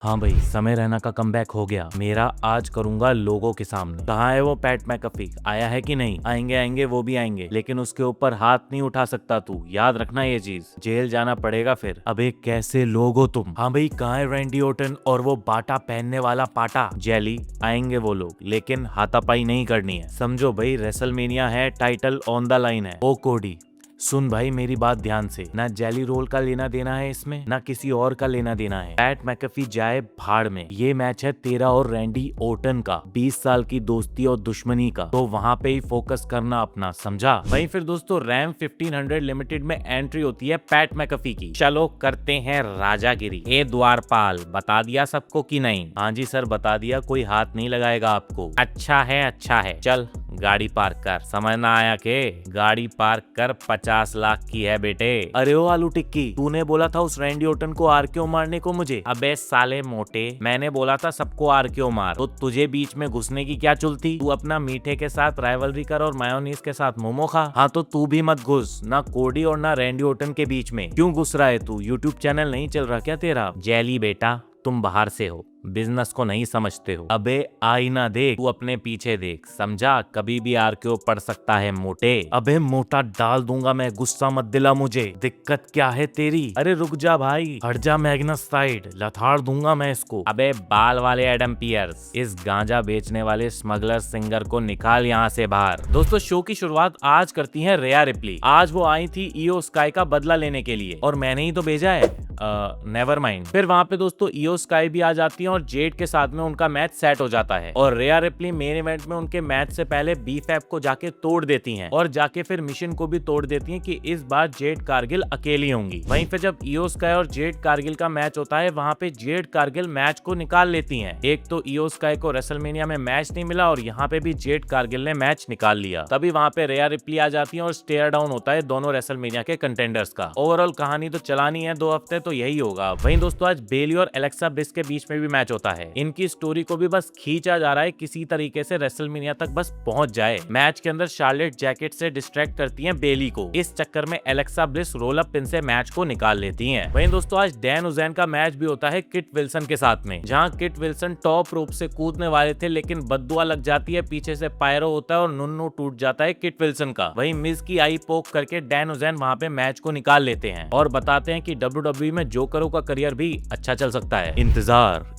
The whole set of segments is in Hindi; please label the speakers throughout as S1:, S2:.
S1: हाँ भाई, समय रैना का कमबैक हो गया। मेरा आज करूंगा लोगों के सामने। कहाँ है वो पैट मैकअफी? आया है कि नहीं? आएंगे आएंगे, वो भी आएंगे, लेकिन उसके ऊपर हाथ नहीं उठा सकता तू, याद रखना ये चीज। जेल जाना पड़ेगा फिर। अबे कैसे लोग हो तुम? हाँ भाई, कहाँ है रैंडी ओटन और वो बाटा पहनने वाला पाटा? जेली आएंगे वो लोग, लेकिन हाथापाई नहीं करनी है, समझो भाई। रेसलमेनिया है, टाइटल ऑन द लाइन है। ओ कोडी, सुन भाई मेरी बात ध्यान से। ना जेली रोल का लेना देना है इसमें, ना किसी और का लेना देना है। पैट मैकफी जाए भाड़ में। ये मैच है तेरा और रैंडी ओटन का, 20 साल की दोस्ती और दुश्मनी का, तो वहां पे ही फोकस करना अपना, समझा? वहीं फिर दोस्तों रैम 1500 लिमिटेड में एंट्री होती है पैट मैकफी की। चलो करते हैं राजागिरी। ए द्वारपाल, बता दिया सबको कि नहीं? हाँ जी सर, बता दिया, कोई हाथ नहीं लगाएगा आपको। अच्छा है अच्छा है, चल गाड़ी पार्क कर। समझ ना आया के? गाड़ी पार्क कर, 50 लाख की है बेटे। अरे ओ आलू टिक्की, तूने बोला था उस रैंडी ओटन को आर क्यों मारने को मुझे? अबे साले मोटे, मैंने बोला था सबको आर क्यों मार, तो तुझे बीच में घुसने की क्या चुल थी? तू अपना मीठे के साथ राइवलरी कर और मायोनीज के साथ मोमो खा। हाँ तो तू भी मत घुस, ना कोडी और ना रैंडी ओटन के बीच में। क्यों घुस रहा है तू? यूट्यूब चैनल नहीं चल रहा क्या तेरा? जेली बेटा, तुम बाहर से हो, बिजनेस को नहीं समझते हो। अबे आईना देख, तू अपने पीछे देख, समझा? कभी भी आरकेओ पड़ सकता है मोटे। अबे मोटा डाल दूंगा मैं, गुस्सा मत दिला मुझे। दिक्कत क्या है तेरी? अरे रुक जा भाई, हट जा मैग्नस साइड, लथाड़ दूंगा मैं इसको। अबे बाल वाले एडम पियर्स, इस गांजा बेचने वाले स्मगलर सिंगर को निकाल यहाँ से बाहर। दोस्तों शो की शुरुआत आज करती है रेया रिप्ली। आज वो आई थी ईओ स्काई का बदला लेने के लिए, और मैंने ही तो भेजा है। Never mind. फिर वहां पे दोस्तों ईओ स्काई भी आ जाती है और जेड के साथ में उनका मैच सेट हो जाता है, और रेया रिप्ली मेन इवेंट में उनके मैच से पहले बीफैप को जाके तोड़ देती हैं, और जाके फिर मिशन को भी तोड़ देती हैं कि इस बार जेड कारगिल अकेली होंगी। वहीं पे जब ईओ स्काई और जेड कारगिल का मैच होता है, वहां पे जेड कारगिल मैच को निकाल लेती हैं। एक तो ईओ स्काई को रेसलमेनिया में मैच नहीं मिला, और यहाँ पे भी जेड कारगिल ने मैच निकाल लिया। तभी वहां पे रेया रिप्ली आ जाती है और स्टेयर डाउन होता है दोनों रेसलमेनिया के कंटेंडर्स का। ओवरऑल कहानी तो चलानी है 2 हफ्ते, तो यही होगा। वहीं दोस्तों आज बेली और एलेक्सा ब्लिस के बीच में भी मैच होता है। इनकी स्टोरी को भी बस खींचा जा रहा है किसी तरीके से, रेसलमेनिया तक बस पहुंच जाए। मैच के अंदर शार्लेट जैकेट से डिस्ट्रैक्ट करती हैं बेली को। इस चक्कर में Alexa bliss roll up pin से मैच को निकाल लेती हैं। वहीं दोस्तों आज डैन उजैन का मैच भी होता है किट विल्सन के साथ में, जहां किट विल्सन टॉप रोप से कूदने वाले थे, लेकिन बद्दुआ लग जाती है, पीछे से पायरो होता है और नुन्नू टूट जाता है किट विल्सन का। वहीं मिज की आई पोक करके डैन उजैन वहां पे मैच को निकाल लेते हैं और बताते हैं कि डब्ल्यूडब्ल्यूई में जोकरों का करियर भी अच्छा चल सकता है।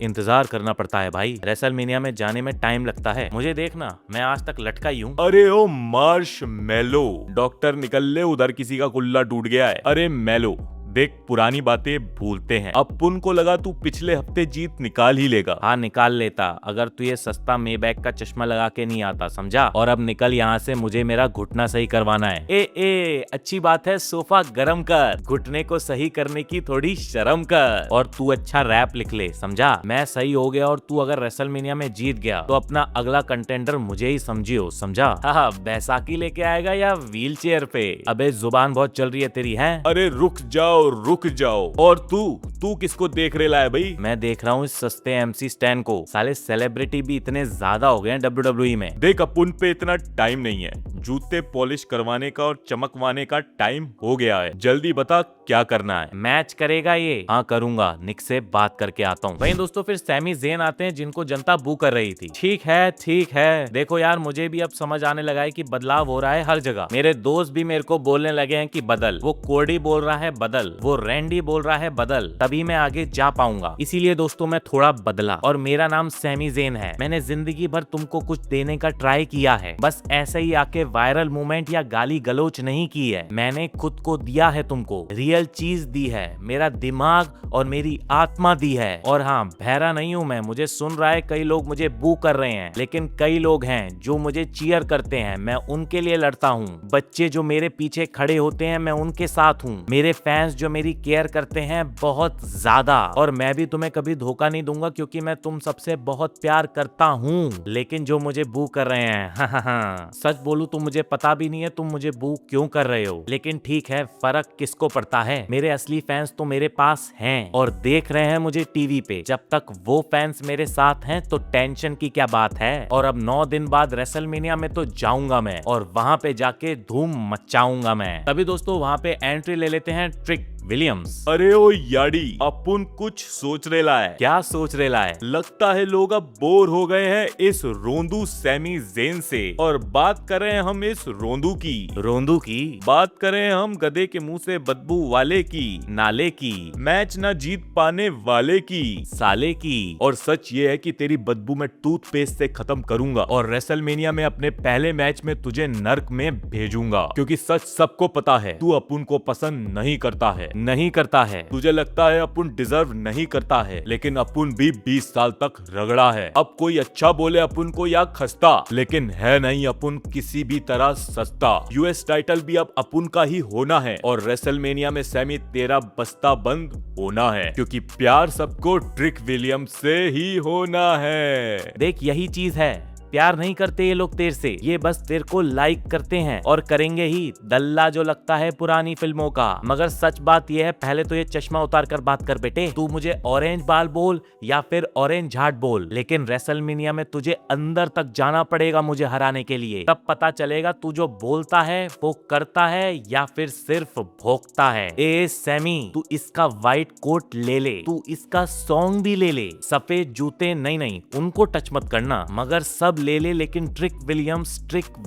S1: इंतजार करना पड़ता है भाई, रेसलमेनिया में जाने में टाइम लगता है। मुझे देखना, मैं आज तक लटका ही हूँ।
S2: अरे ओ मार्श मेलो, डॉक्टर निकल ले, उधर किसी का कुल्ला टूट गया है। अरे मेलो देख, पुरानी बातें भूलते हैं। अब पुन को लगा तू पिछले हफ्ते जीत निकाल ही लेगा।
S1: हाँ निकाल लेता, अगर तू ये सस्ता मेबैक का चश्मा लगा के नहीं आता, समझा? और अब निकल यहाँ से, मुझे मेरा घुटना सही करवाना है। ए अच्छी बात है, सोफा गरम कर, घुटने को सही करने की थोड़ी शर्म कर। और तू अच्छा रैप लिख ले, समझा? मैं सही हो गया और तू अगर रेसलमेनिया में जीत गया तो अपना अगला कंटेंडर मुझे ही समझियो, समझा? हाँ बैसाखी लेके आएगा या व्हील चेयर पे? अबे जुबान बहुत चल रही है तेरी, है?
S2: अरे रुक जाओ। और तू किसको देख रहे है भाई?
S1: मैं देख रहा हूँ इस सस्ते एमसी स्टैन को। साले सेलिब्रिटी भी इतने ज्यादा हो गए हैं डब्ल्यूडब्ल्यूई में।
S2: देख, अपुन पे इतना टाइम नहीं है, जूते पॉलिश करवाने का और चमकवाने का टाइम हो गया है। जल्दी बता क्या करना है।
S1: मैच करेगा ये? हाँ करूंगा, निक से बात करके आता हूँ। वहीं दोस्तों फिर सैमी ज़ेन आते हैं, जिनको जनता बू कर रही थी। ठीक है, देखो यार, मुझे भी अब समझ आने लगा है कि बदलाव हो रहा है हर जगह। मेरे दोस्त भी मेरे को बोलने लगे हैं कि बदल, वो कोडी बोल रहा है बदल, वो रैंडी बोल रहा है बदल, तभी मैं आगे जा पाऊंगा। इसीलिए दोस्तों मैं थोड़ा बदला, और मेरा नाम सैमी ज़ेन है। मैंने जिंदगी भर तुमको कुछ देने का ट्राई किया है, बस ऐसे ही आके वायरल मूवमेंट या गाली गलोच नहीं की है। मैंने खुद को दिया है तुमको, रियल चीज दी है, मेरा दिमाग और मेरी आत्मा दी है। और हाँ, बहरा नहीं हूँ मैं, मुझे सुन रहा है, कई लोग मुझे बू कर रहे हैं, लेकिन कई लोग हैं जो मुझे चीयर करते हैं, मैं उनके लिए लड़ता हूँ। बच्चे जो मेरे पीछे खड़े होते हैं, मैं उनके साथ हूँ। मेरे फैंस जो मेरी केयर करते हैं बहुत ज्यादा, और मैं भी तुम्हें कभी धोखा नहीं दूंगा, क्योंकि मैं तुम सबसे बहुत प्यार करता हूँ। लेकिन जो मुझे बू कर रहे हैं, सच बोलूं तो मुझे पता भी नहीं है तुम मुझे बू क्यों कर रहे हो, लेकिन ठीक है, फर्क किसको पड़ता है। मेरे असली फैंस तो मेरे पास हैं और देख रहे हैं मुझे टीवी पे। जब तक वो फैंस मेरे साथ हैं तो टेंशन की क्या बात है। और अब 9 दिन बाद रेसलमेनिया में तो जाऊंगा मैं और वहां पे जाके धूम मचाऊंगा मैं। तभी दोस्तों वहां पे एंट्री ले लेते हैं ट्रिक विलियम्स।
S2: अरे ओ याडी, अपुन कुछ सोच रेला है।
S1: क्या सोच रेला है?
S2: लगता है लोग अब बोर हो गए हैं इस रोंदू सैमी ज़ेन से, और बात करें हम इस रोंदू की।
S1: रोंदू की?
S2: बात करें हम गधे के मुंह से बदबू वाले की,
S1: नाले की,
S2: मैच ना जीत पाने वाले की,
S1: साले की।
S2: और सच ये है कि तेरी बदबू मैं टूथपेस्ट से खत्म करूंगा और रेसलमेनिया में अपने पहले मैच में तुझे नर्क में भेजूंगा, क्योंकि सच सबको पता है तू अपुन को पसंद नहीं करता है।
S1: नहीं करता है।
S2: तुझे लगता है अपुन डिजर्व नहीं करता है, लेकिन अपुन भी 20 साल तक रगड़ा है। अब कोई अच्छा बोले अपुन को या खस्ता, लेकिन है नहीं अपुन किसी भी तरह सस्ता। यूएस टाइटल भी अब अपुन का ही होना है और रेसलमेनिया में सैमी तेरा बस्ता बंद होना है, क्योंकि प्यार सबको ट्रिक विलियम्स से ही होना है।
S1: देख यही चीज है, प्यार नहीं करते ये लोग तेरे से, ये बस तेरे को लाइक करते हैं और करेंगे ही। दल्ला जो लगता है पुरानी फिल्मों का। मगर सच बात ये है, पहले तो ये चश्मा उतार कर बात कर बेटे। तू मुझे ऑरेंज बाल बोल या फिर ऑरेंज झाट बोल, लेकिन रेसलमेनिया में तुझे अंदर तक जाना पड़ेगा मुझे हराने के लिए। तब पता चलेगा तू जो बोलता है वो करता है या फिर सिर्फ भोंकता है। ए सैमी, तू इसका व्हाइट कोट ले ले, तू इसका सॉन्ग भी ले ले। सफेद जूते नहीं, उनको टच मत करना, मगर सब ले ले, लेकिन ट्रिक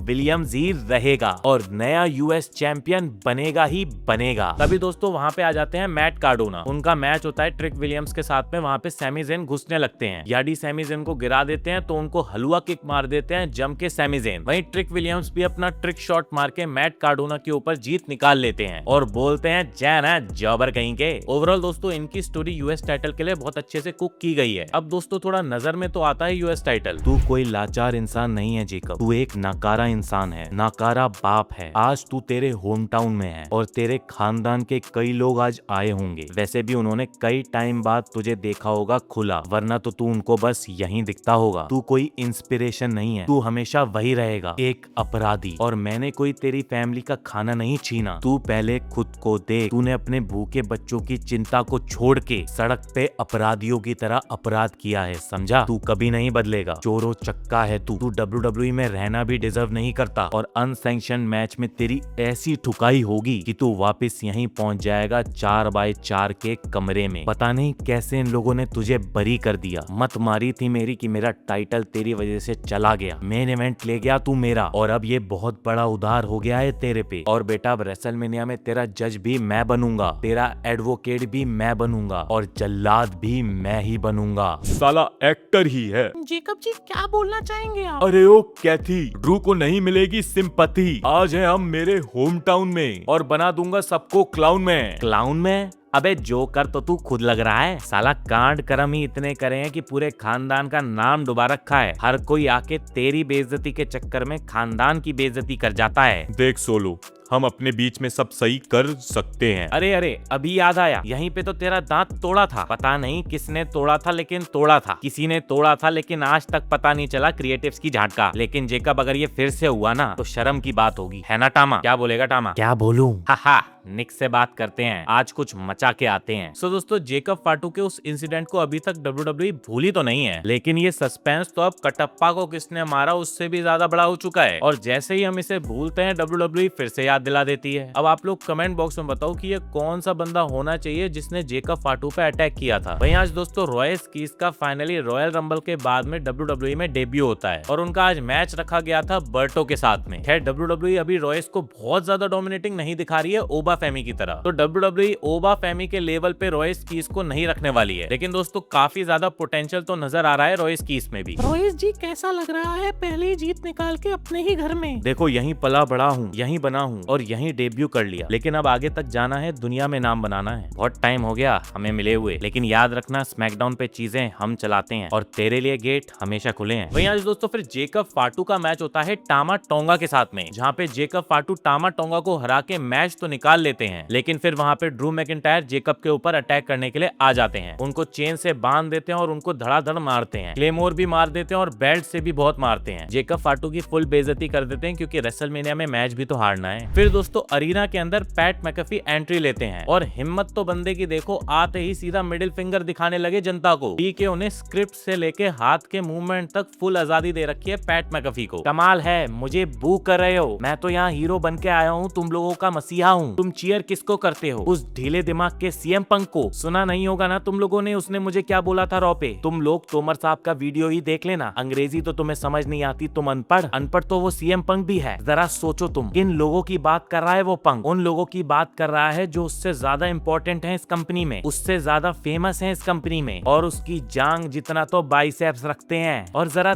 S1: विलियम्स ही रहेगा और नया यूएस चैंपियन बनेगा ही बनेगा। तभी दोस्तों वहां पे आ जाते हैं मैट कार्डोना। उनका मैच होता है ट्रिक विलियम्स के साथ में। वहां पे सैमी ज़ेन घुसने लगते हैं, याडी सैमी ज़ेन को गिरा देते हैं तो उनको हलवा किक मार देते हैं जम के सैमी ज़ेन। वहीं ट्रिक विलियम्स भी अपना ट्रिक शॉट मार के मैट कार्डोना के ऊपर जीत निकाल लेते हैं और बोलते हैं जैना जॉबर कहीं के। ओवरऑल दोस्तों इनकी स्टोरी यूएस टाइटल के लिए बहुत अच्छे से कुक की गई है। अब दोस्तों थोड़ा नजर में तो आता है यूएस टाइटल। तू कोई लाचार इंसान नहीं है जेकब, तू एक नाकारा इंसान है, नाकारा बाप है। आज तू तेरे होम टाउन में है और तेरे खानदान के कई लोग आज आए होंगे। वैसे भी उन्होंने कई टाइम बाद तुझे देखा होगा खुला, वरना तो तू उनको बस यहीं दिखता होगा। तू कोई इंस्पिरेशन नहीं है, तू हमेशा वही रहेगा, एक अपराधी। और मैंने कोई तेरी फैमिली का खाना नहीं छीना, तू पहले खुद को देख। तूने अपने भूखे बच्चों की चिंता को छोड़ के सड़क पे अपराधियों की तरह अपराध किया है, समझा? तू कभी नहीं बदलेगा, चोरो चक्का है तू। WWE में रहना भी डिजर्व नहीं करता और अनसैंक्शन मैच में तेरी ऐसी ठुकाई होगी कि तू वापस यहीं पहुंच जाएगा 4x4 के कमरे में। पता नहीं कैसे इन लोगों ने तुझे बरी कर दिया। मत मारी थी मेरी कि मेरा टाइटल तेरी वजह से चला गया, मेन इवेंट ले गया तू मेरा, और अब ये बहुत बड़ा उधार हो गया है तेरे पे। और बेटा अब रेसलमेनिया में तेरा जज भी मैं बनूंगा, तेरा एडवोकेट भी मैं बनूंगा और जल्लाद भी मैं ही बनूंगा।
S2: साला एक्टर ही है।
S1: जेकब जी क्या बोलना चाहेंगे आप?
S2: अरे ओ कैथी, ड्रू को नहीं मिलेगी सिंपैथी। आज है हम मेरे होम टाउन में और बना दूंगा सबको क्लाउन में।
S1: क्लाउन में? अबे जोकर तो तू खुद लग रहा है। साला कांड कर्म ही इतने करे हैं कि पूरे खानदान का नाम डुबा रखा है। हर कोई आके तेरी बेइज्जती के चक्कर में खानदान की बेइज्जती कर जाता है।
S2: देख सोलो, हम अपने बीच में सब सही कर सकते हैं।
S1: अरे अभी याद आया, यहीं पे तो तेरा दांत तोड़ा था। पता नहीं किसने तोड़ा था, लेकिन तोड़ा था। किसी ने तोड़ा था, लेकिन आज तक पता नहीं चला क्रिएटिव्स की झटका। लेकिन जेकब अगर ये फिर से हुआ ना तो शर्म की बात होगी, है ना टामा? क्या बोलेगा टामा? क्या बोलूं? हा निक से बात करते हैं, आज कुछ मचा के आते हैं। सो दोस्तों जेकब फाटू के उस इंसिडेंट को अभी तक WWE भूली तो नहीं है, लेकिन ये सस्पेंस तो अब कटप्पा को किसने मारा उससे भी ज्यादा बड़ा हो चुका है। और जैसे ही हम इसे भूलते हैं WWE फिर से याद दिला देती है। अब आप लोग कमेंट बॉक्स में बताओ कि ये कौन सा बंदा होना चाहिए जिसने जेकब फाटू पे अटैक किया था। वहीं आज दोस्तों रॉयस कीस का फाइनली रॉयल रंबल के बाद में WWE में डेब्यू होता है और उनका आज मैच रखा गया था बर्टो के साथ में। खैर WWE अभी रॉयस को बहुत ज्यादा डोमिनेटिंग नहीं दिखा रही है ओबा फेमी की तरह, तो WWE ओबा फेमी के लेवल पे रॉयस कीस को नहीं रखने वाली है। लेकिन दोस्तों काफी ज्यादा पोटेंशियल तो नजर आ रहा है रॉयस कीस में भी।
S3: रॉयस जी कैसा लग रहा है पहली जीत निकाल के अपने ही घर में?
S1: देखो यहीं पला बड़ा हूँ, यहीं बना हूँ और यहीं डेब्यू कर लिया, लेकिन अब आगे तक जाना है, दुनिया में नाम बनाना है। बहुत टाइम हो गया हमें मिले हुए, लेकिन याद रखना स्मैकडाउन पे चीजें हम चलाते हैं और तेरे लिए गेट हमेशा खुले हैं। वहीं आज दोस्तों फिर जेकब फाटू का मैच होता है टामा टोंगा के साथ में, जहाँ पे जेकब फाटू टामा टोंगा को हरा के मैच तो निकाल लेते हैं, लेकिन फिर वहां पे ड्रू मैकिंटायर जेकब के ऊपर अटैक करने के लिए आ जाते हैं। उनको चेन से बांध देते हैं और उनको धड़ाधड़ मारते हैं। क्लेमोर भी मार देते हैं और बेल्ट से भी बहुत मारते हैं। जेकब फाटू की फुल बेइज्जती कर देते हैं क्योंकि रेसलमेनिया में मैच भी तो हारना है। फिर दोस्तों अरीना के अंदर पैट मैकफी एंट्री लेते हैं और हिम्मत तो बंदे की देखो, आते ही सीधा मिडिल फिंगर दिखाने लगे जनता को। टीके उन्हें स्क्रिप्ट से लेके हाथ के मूवमेंट तक फुल आजादी दे रखी है पैट मैकफी को। कमाल है, मुझे बू कर रहे हो, मैं तो यहाँ हीरो बन के आया हूँ, तुम लोगों का मसीहा हूँ। तुम चीयर किसको करते हो? उस ढीले दिमाग के सीएम पंक को। सुना नहीं होगा ना तुम लोगों ने उसने मुझे क्या बोला था रॉ पे। तुम लोग तोमर साहब का वीडियो ही देख लेना, अंग्रेजी तो तुम्हें समझ नहीं आती, तुम अनपढ़। अनपढ़ तो वो सीएम पंक भी है। जरा सोचो तुम किन लोगों की बात कर रहा है वो पंक। उन लोगों की बात कर रहा है जो उससे ज्यादा इंपॉर्टेंट है इस कंपनी में, उससे ज्यादा फेमस है इस कंपनी में, और उसकी जांग जितना तो बाइसेप्स रखते हैं। और जरा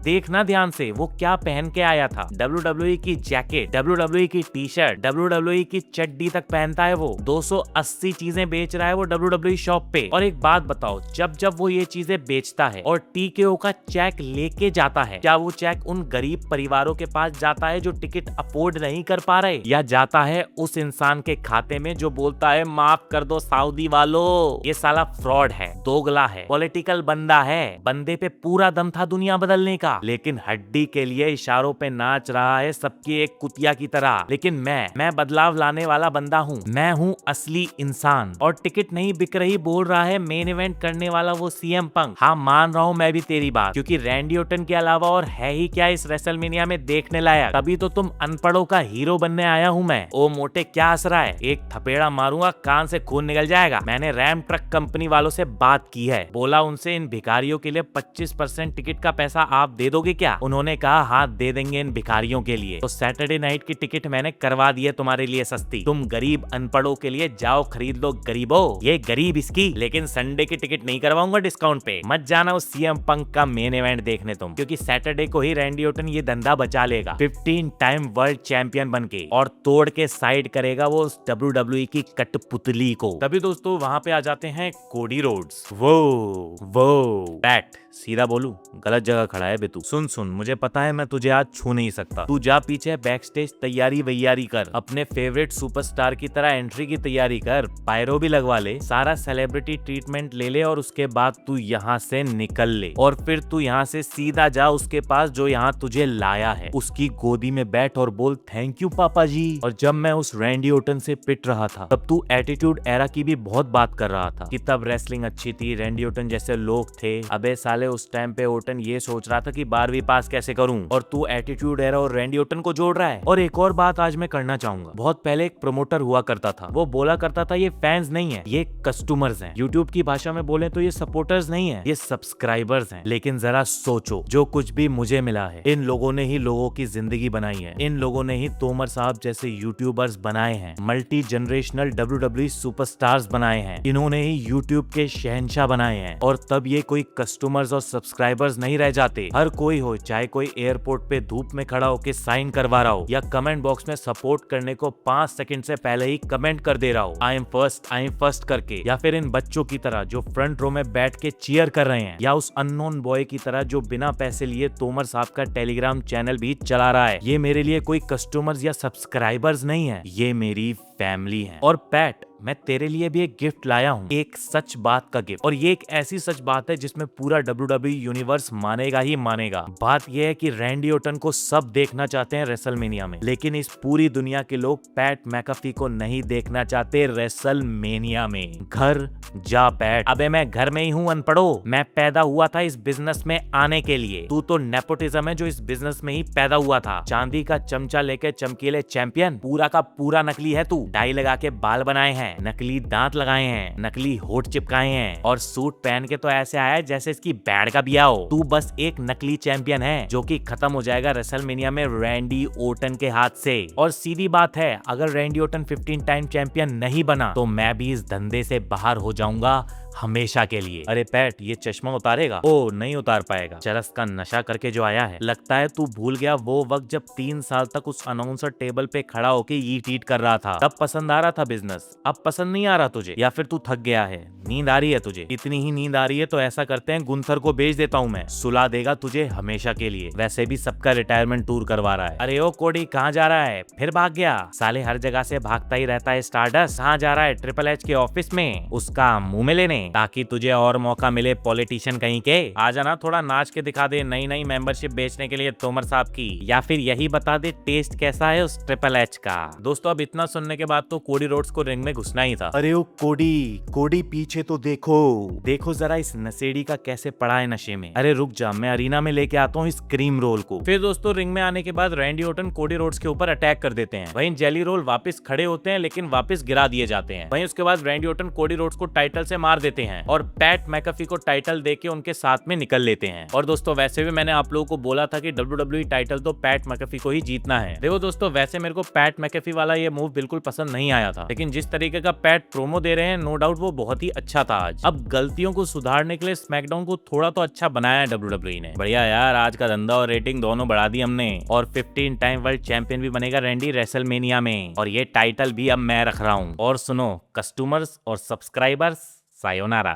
S1: देखना ध्यान से वो क्या पहन के आया था। WWE की जैकेट, WWE की टी शर्ट, WWE की चड्डी तक पहनता है वो। 280 चीजें बेच रहा है वो WWE शॉप पे। और एक बात बताओ, जब वो ये चीजें बेचता है और TKO का चेक लेके जाता है, क्या वो चेक उन गरीब परिवारों के पास जाता है जो टिकट अफोर्ड नहीं कर पा रहे, या जाता है उस इंसान के खाते में जो बोलता है माफ कर दो सऊदी वालों? ये साला फ्रॉड है, दोगला है, पॉलिटिकल बंदा है। बंदे पे पूरा दम था दुनिया बदलने का, लेकिन हड्डी के लिए इशारों पे नाच रहा है सबकी एक कुतिया की तरह। लेकिन मैं बदलाव लाने वाला बंदा हूँ, मैं हूँ असली इंसान। और टिकट नहीं बिक रही बोल रहा है मेन इवेंट करने वाला वो सीएम पंक। हाँ मान रहा हूँ मैं भी तेरी बात, क्योंकि रैंडी ओर्टन के अलावा और है ही क्या इस रेसलमेनिया में देखने लायक। तभी तो तुम अनपढ़ों का हीरो बनने आया हूँ मैं। ओ मोटे क्या हंस रहा है? एक थपेड़ा मारूंगा कान से खून निकल जाएगा। मैंने रैम ट्रक कंपनी वालों से बात की है, बोला उनसे इन भिखारियों के लिए 25% टिकट का पैसा आप दे दोगे क्या? उन्होंने कहा हाँ दे देंगे इन भिखारियों के लिए। तो सैटरडे नाइट की टिकट मैंने करवा दी है तुम्हारे लिए सस्ती। तुम गरीब अनपढ़ों के लिए जाओ खरीद लो गरीबो। ये गरीब इसकी, लेकिन संडे की टिकट नहीं करवाऊंगा डिस्काउंट पे। मत जाना उस सीएम पंक का मेन इवेंट देखने तुम, क्योंकि सैटरडे को ही रैंडी ओर्टन ये धंधा बचा लेगा 15 टाइम वर्ल्ड चैंपियन बन के, और तोड़ के साइड करेगा वो उस WWE की कठपुतली को। तभी दोस्तों वहां पे आ जाते हैं कोडी रोड्स। वो पैट, सीधा बोलू गलत जगह खड़ा है बे तू। सुन मुझे पता है मैं तुझे आज छू नहीं सकता। तू जा पीछे बैक स्टेज तैयारी वैयारी कर, अपने फेवरेट सुपरस्टार की तरह एंट्री की तैयारी कर, पायरो भी लगवा ले, सारा सेलिब्रिटी ट्रीटमेंट ले ले, और उसके बाद तू यहाँ से निकल ले। और फिर तू यहाँ से सीधा जा उसके पास जो यहाँ तुझे लाया है, उसकी गोदी में बैठ और बोल थैंक यू पापा जी। और जब मैं उस रैंडी ओर्टन से पिट रहा था तब तू एटीट्यूड एरा की भी बहुत बात कर रहा था कि तब रेसलिंग अच्छी थी, रैंडी ओर्टन जैसे लोग थे। अबे साले उस टाइम पे ओर्टन ये सोच रहा था कि 12वीं पास कैसे करूं, और तू एटीट्यूड एरा और रैंडी ओर्टन को जोड़ रहा है। और एक और बात आज मैं करना चाहूंगा, बहुत पहले एक प्रमोटर हुआ करता था, वो बोला करता था ये फैंस नहीं है, ये कस्टमर्स हैं। यूट्यूब की भाषा में बोले तो ये सपोर्टर्स नहीं है, ये सब्सक्राइबर्स हैं। लेकिन जरा सोचो, जो कुछ भी मुझे मिला है इन लोगों ने ही लोगों की जिंदगी बनाई है, इन लोगों ने ही तोमर साहब जैसे यूट्यूबर्स बनाए हैं, मल्टी जनरेशनल WWE सुपरस्टार्स बनाए हैं, इन्होंने ही यूट्यूब के शहंशाह बनाए हैं। और तब ये कोई कस्टमर्स और सब्सक्राइबर्स नहीं रह जाते। हर कोई हो, चाहे कोई एयरपोर्ट पे धूप में खड़ा होकर साइन करवा रहा हो, या कमेंट बॉक्स में सपोर्ट करने को 5 सेकंड से पहले ही कमेंट कर दे रहा हो आई एम फर्स्ट करके, या फिर इन बच्चों की तरह जो फ्रंट रो में बैठ के चीयर कर रहे हैं, या उस अननोन बॉय की तरह जो बिना पैसे लिए तोमर साहब का टेलीग्राम चैनल भी चला रहा है। ये मेरे लिए कोई कस्टमर्स या सब्सक्राइबर्स नहीं है, ये मेरी फैमिली है। और पैट, मैं तेरे लिए भी एक गिफ्ट लाया हूँ, एक सच बात का गिफ्ट। और ये एक ऐसी सच बात है जिसमें पूरा WWE यूनिवर्स मानेगा ही मानेगा। बात यह है कि रैंडी ओर्टन को सब देखना चाहते हैं रेसलमेनिया में, लेकिन इस पूरी दुनिया के लोग पैट मैकफी को नहीं देखना चाहते रेसलमेनिया में। घर जा पैट। अबे मैं घर में ही हूँ अनपढ़ो, मैं पैदा हुआ था इस बिजनेस में आने के लिए। तू तो नेपोटिज्म है जो इस बिजनेस में ही पैदा हुआ था। चांदी का चमचा लेके चमकीले चैंपियन, पूरा का पूरा नकली है तू। डाई लगा के बाल बनाए हैं, नकली दांत लगाए हैं, नकली होठ चिपकाए हैं, और सूट पहन के तो ऐसे आया है जैसे इसकी बैंड का बिया हो। तू बस एक नकली चैंपियन है जो कि खत्म हो जाएगा रेसलमेनिया में रैंडी ओर्टन के हाथ से। और सीधी बात है, अगर रैंडी ओर्टन 15 टाइम चैंपियन नहीं बना तो मैं भी इस धंधे से बाहर हो जाऊंगा हमेशा के लिए। अरे पैट, ये चश्मा उतारेगा? ओ नहीं उतार पाएगा। चरस का नशा करके जो आया है। लगता है तू भूल गया वो वक्त जब 3 साल तक उस अनाउंसर टेबल पे खड़ा होके ईट ईट कर रहा था। तब पसंद आ रहा था बिजनेस, अब पसंद नहीं आ रहा तुझे? या फिर तू थक गया है, नींद आ रही है तुझे? इतनी ही नींद आ रही है तो ऐसा करते हैं, गुंथर को बेच देता हूँ मैं, सुला देगा तुझे हमेशा के लिए। वैसे भी सबका रिटायरमेंट टूर करवा रहा है। अरे ओ कोडी, कहाँ जा रहा है? फिर भाग गया? साले हर जगह से भागता ही रहता है स्टारडस्ट। कहाँ जा रहा है? ट्रिपल एच के ऑफिस में उसका मुंह में लेने, ताकि तुझे और मौका मिले पॉलिटिशियन कहीं के। आ जाना, थोड़ा नाच के दिखा दे नई नई मेंबरशिप बेचने के लिए तोमर साहब की, या फिर यही बता दे टेस्ट कैसा है उस ट्रिपल एच का। दोस्तों अब इतना सुनने के बाद तो कोडी रोड्स को रिंग में घुसना ही था। अरे ओ कोडी पीछे तो देखो जरा इस नशेड़ी का कैसे पड़ा है नशे में। अरे रुक जा, मैं अरीना में लेके आता हूँ इस क्रीम रोल को। फिर दोस्तों रिंग में आने के बाद रैंडी ओटन कोडी रोड्स के ऊपर अटैक कर देते हैं। वहीं जेली रोल वापस खड़े होते हैं लेकिन वापस गिरा दिए जाते हैं। वहीं उसके बाद रैंडी ओटन कोडी रोड्स को टाइटल से मार देते हैं और पैट मैकफी को टाइटल देके उनके साथ में निकल लेते हैं। और दोस्तों वैसे भी मैंने आप लोगों को बोला था कि WWE टाइटल तो पैट मैकफी को ही जीतना है। देखो दोस्तों, वैसे मेरे को पैट मैकफी वाला ये मूव बिल्कुल पसंद नहीं आया था, लेकिन जिस तरीके का पैट प्रोमो दे रहे हैं, नो डाउट वो बहुत ही अच्छा था। आज अब गलतियों को सुधारने के लिए स्मैकडाउन को थोड़ा तो अच्छा बनाया है WWE ने। बढ़िया यार, आज का धंधा और रेटिंग दोनों बढ़ा दी हमने। और 15 टाइम वर्ल्ड चैंपियन भी बनेगा रैंडी रेसलमेनिया में, और ये टाइटल भी अब मैं रख रहा हूँ। और सुनो कस्टमर्स और सब्सक्राइबर्स, सायोनारा।